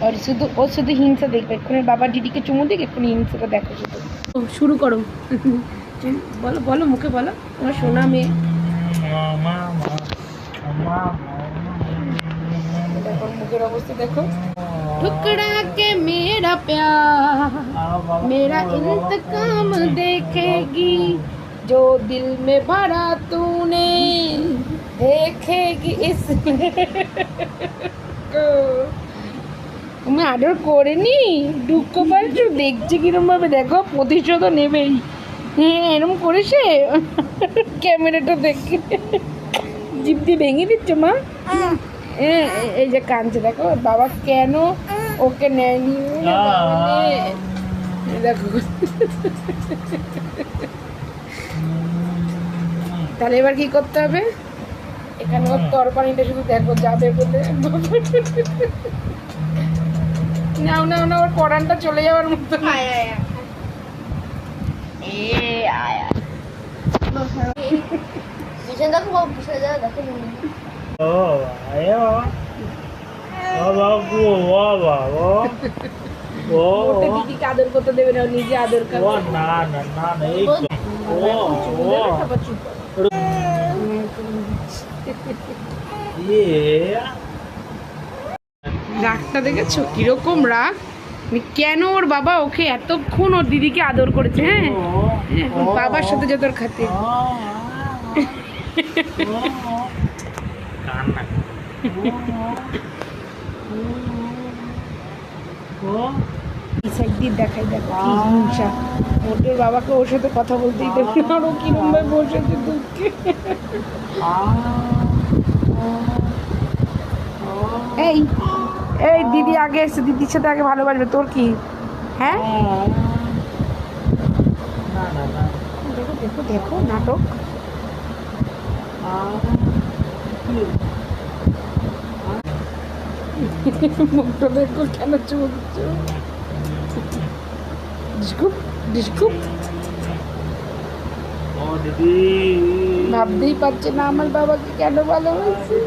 আর শুধু ও শুধু হিংসা দেখবে, এক্ষুনি বাবা দিদিকে চুমু দিক, এক্ষুনি হিংসাটা দেখো শুধু। শুরু করো, বলো বলো, মুখে বলো, তোমার সোনা মেয়ে। দেখো মুখের অবস্থা দেখো। ठुकरा के मेरा प्यार मेरा इंतकाम देखेगी, जो दिल में भरा तूने देखेगी इसमें। তুমি আদর করেনি, দুঃখ পাচ্ছো, দেখছি কিরম ভাবে, দেখো প্রতিশোধ নেবেই। হ্যাঁ এরম করেছে, ক্যামেরাটা দেখে জিভ দিয়ে ভেঙে দিচ্ছ মা। এই যে কাঁদছে, দেখো বাবা কেন ওকে নেয়নি, দেখো। তাহলে এবার কি করতে হবে, এখানে ওর তরকারিটা শুধু দেখো যাবে বলে। নাও নাও না, ওর পরানটা চলে যাওয়ার মতো। দিদিকে আদর করতে দেবে না, নিজে আদর করবে। রাগটা দেখেছো কিরকম রাগ, কেন ওর বাবা ওকে এতক্ষণ ওর দিদিকে আদর করেছে। হ্যাঁ বাবার সাথে যত খাতে। দেখাই দেখো কি হিংসা, ওর বাবাকে ওর সাথে কথা বলতেই দেবে না, আরো কিরম ভাবে বসেছে দুঃখে। এই এই দিদি আগে এসে, দিদির সাথে আগে ভালোবাসবে, তোর কি? হ্যাঁ দেখো দেখো দেখো নাটক। মুখটা দেখো কেন চলছ, ভাবতেই পারছে না আমার বাবাকে কেন ভালোবাসে।